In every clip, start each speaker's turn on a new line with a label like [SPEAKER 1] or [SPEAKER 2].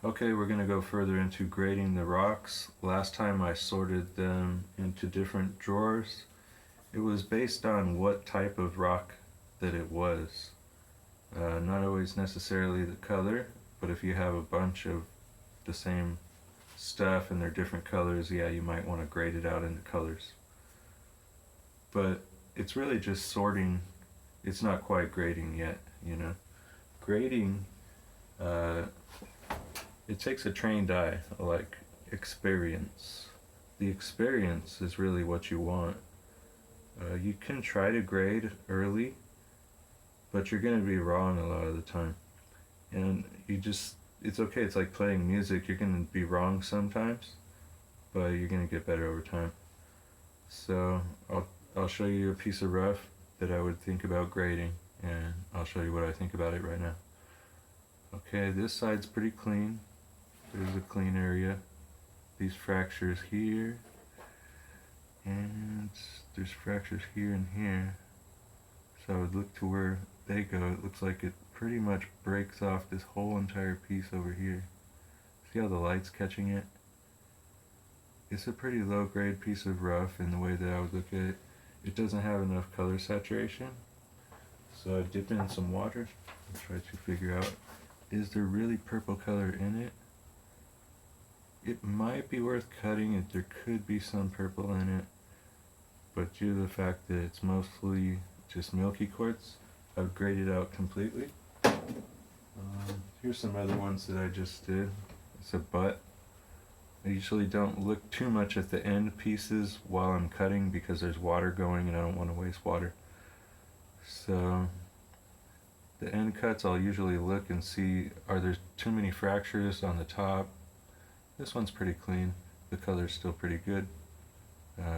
[SPEAKER 1] Okay, we're going to go further into grading the rocks. Last time I sorted them into different drawers. It was based on what type of rock that it was. Not always necessarily the color, but if you have a bunch of the same stuff and they're different colors, yeah, you might want to grade it out into colors. But it's really just sorting. It's not quite grading yet, you know. Grading, uh, it takes a trained eye, like experience. The experience is really what you want. You can try to grade early, but you're going to be wrong a lot of the time. And it's okay. It's like playing music. You're going to be wrong sometimes, but you're going to get better over time. So I'll show you a piece of rough that I would think about grading, and I'll show you what I think about it right now. Okay, this side's pretty clean. There's a clean area. These fractures here, and there's fractures here and here. So I would look to where they go. It looks like it pretty much breaks off this whole entire piece over here. See how the light's catching it? It's a pretty low grade piece of rough in the way that I would look at it. It doesn't have enough color saturation. So I dip in some water and try to figure out, is there really purple color in it? It might be worth cutting it. There could be some purple in it, but due to the fact that it's mostly just milky quartz, I would grade it out completely. Here's some other ones that I just did. It's a butt. I usually don't look too much at the end pieces while I'm cutting because there's water going and I don't want to waste water. So the end cuts, I'll usually look and see, are there too many fractures on the top? This one's pretty clean. The color's still pretty good.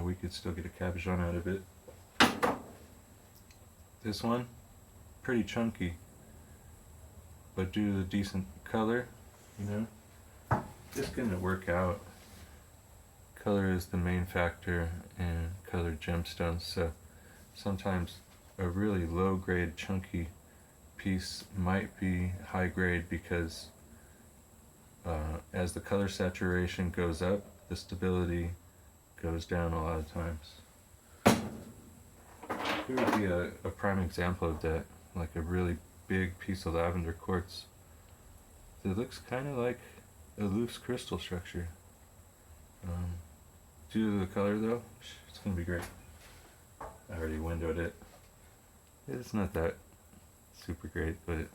[SPEAKER 1] We could still get a cabochon out of it. This one, pretty chunky, but due to the decent color, you know, it's gonna work out. Color is the main factor in colored gemstones, so sometimes a really low grade chunky piece might be high grade because as the color saturation goes up, the stability goes down a lot of times. Here would be a prime example of that, like a really big piece of lavender quartz. It looks kind of like a loose crystal structure. Due to the color though, it's going to be great. I already windowed it. It's not that super great, but it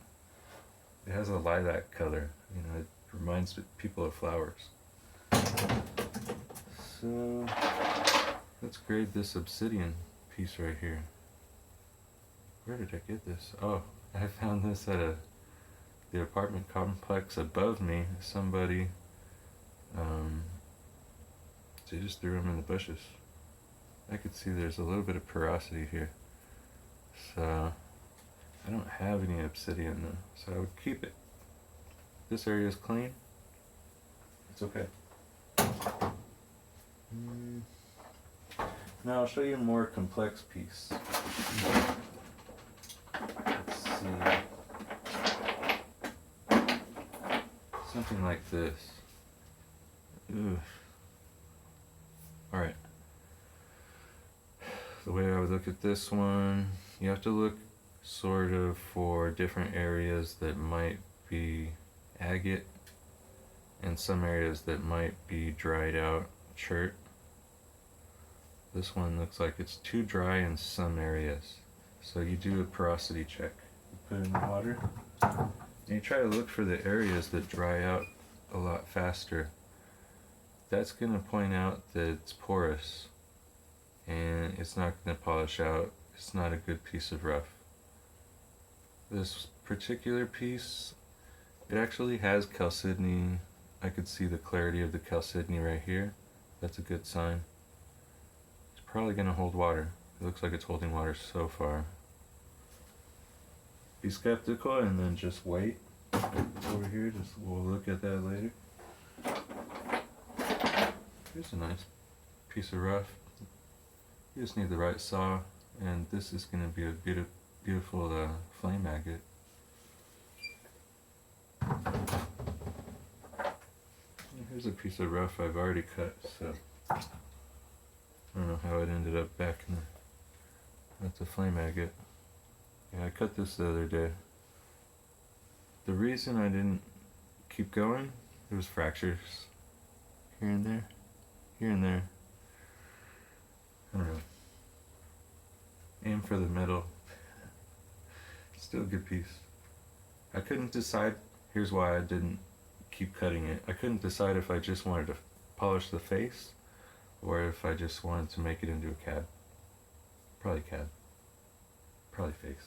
[SPEAKER 1] has a lilac color. You know, it reminds people of flowers. So let's grade this obsidian piece right here. Where did I get this? Oh, I found this at the apartment complex above me. Somebody, they just threw them in the bushes. I could see there's a little bit of porosity here. So I don't have any obsidian though, so I would keep it. This area is clean. It's okay. Now I'll show you a more complex piece. Let's see. Something like this. Ooh. Alright. The way I would look at this one, you have to look sort of for different areas that might be agate and some areas that might be dried out chert. This one looks like it's too dry in some areas. So you do a porosity check. You put it in the water and you try to look for the areas that dry out a lot faster. That's going to point out that it's porous and it's not going to polish out. It's not a good piece of rough. This particular piece, it actually has chalcedony. I could see the clarity of the chalcedony right here. That's a good sign. It's probably going to hold water. It looks like it's holding water so far. Be skeptical and then just wait. Over here, we'll look at that later. Here's a nice piece of rough. You just need the right saw, and this is going to be a beautiful flame agate. Here's a piece of rough I've already cut, so I don't know how it ended up back in at the flame agate. Yeah, I cut this the other day. The reason I didn't keep going, it was fractures here and there, here and there. I don't know. Aim for the middle. Still a good piece. I couldn't decide. Here's why I didn't keep cutting it. I couldn't decide if I just wanted to polish the face or if I just wanted to make it into a cab. Probably cab. Probably face.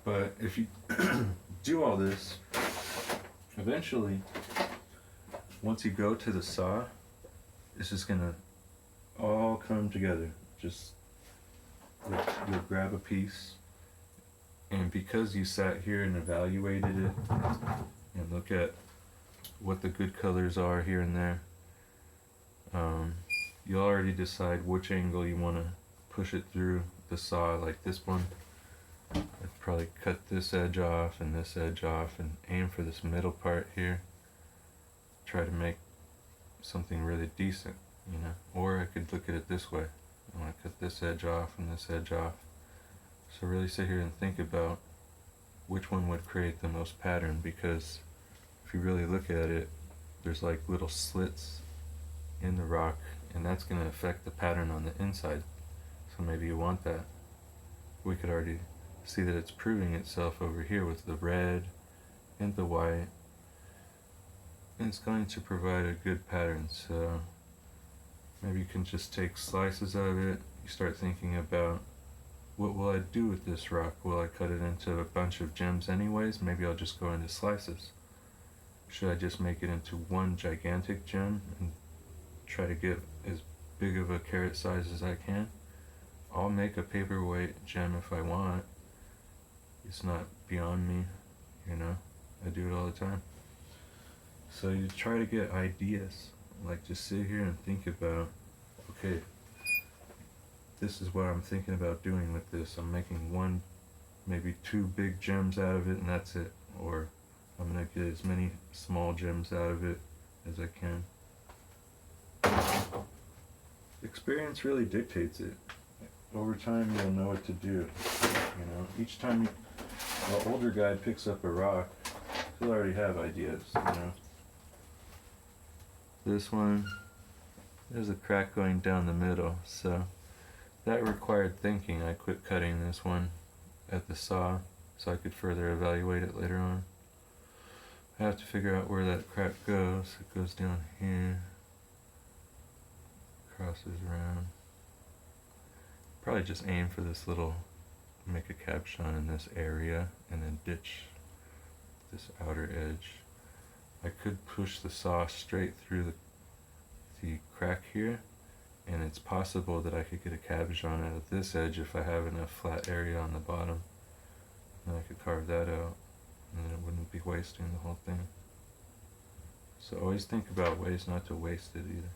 [SPEAKER 1] But if you do all this, eventually, once you go to the saw, it's just gonna all come together. Just you'll grab a piece, and because you sat here and evaluated it and look at what the good colors are here and there, you'll already decide which angle you want to push it through the saw. Like this one, I'd probably cut this edge off and this edge off and aim for this middle part here. Try to make something really decent, you know. Or I could look at it this way. I want to cut this edge off and this edge off. So really sit here and think about which one would create the most pattern, because if you really look at it, there's like little slits in the rock, and that's going to affect the pattern on the inside. So maybe you want that. We could already see that it's proving itself over here with the red and the white. And it's going to provide a good pattern. So maybe you can just take slices of it. You start thinking about, what will I do with this rock? Will I cut it into a bunch of gems anyways? Maybe I'll just go into slices. Should I just make it into one gigantic gem and try to get as big of a carrot size as I can? I'll make a paperweight gem if I want. It's not beyond me, you know. I do it all the time. So you try to get ideas. Like, just sit here and think about, okay, this is what I'm thinking about doing with this. I'm making one, maybe two big gems out of it, and that's it. Or I'm going to get as many small gems out of it as I can. Experience really dictates it. Over time, you'll know what to do. You know, each time the older guy picks up a rock, he'll already have ideas, you know. This one, there's a crack going down the middle, so that required thinking. I quit cutting this one at the saw so I could further evaluate it later on. I have to figure out where that crack goes. It goes down here, crosses around. Probably just aim for this little, make a caption in this area and then ditch this outer edge. I could push the saw straight through the crack here, and it's possible that I could get a cabochon out of this edge if I have enough flat area on the bottom. And I could carve that out, and then it wouldn't be wasting the whole thing. So always think about ways not to waste it either.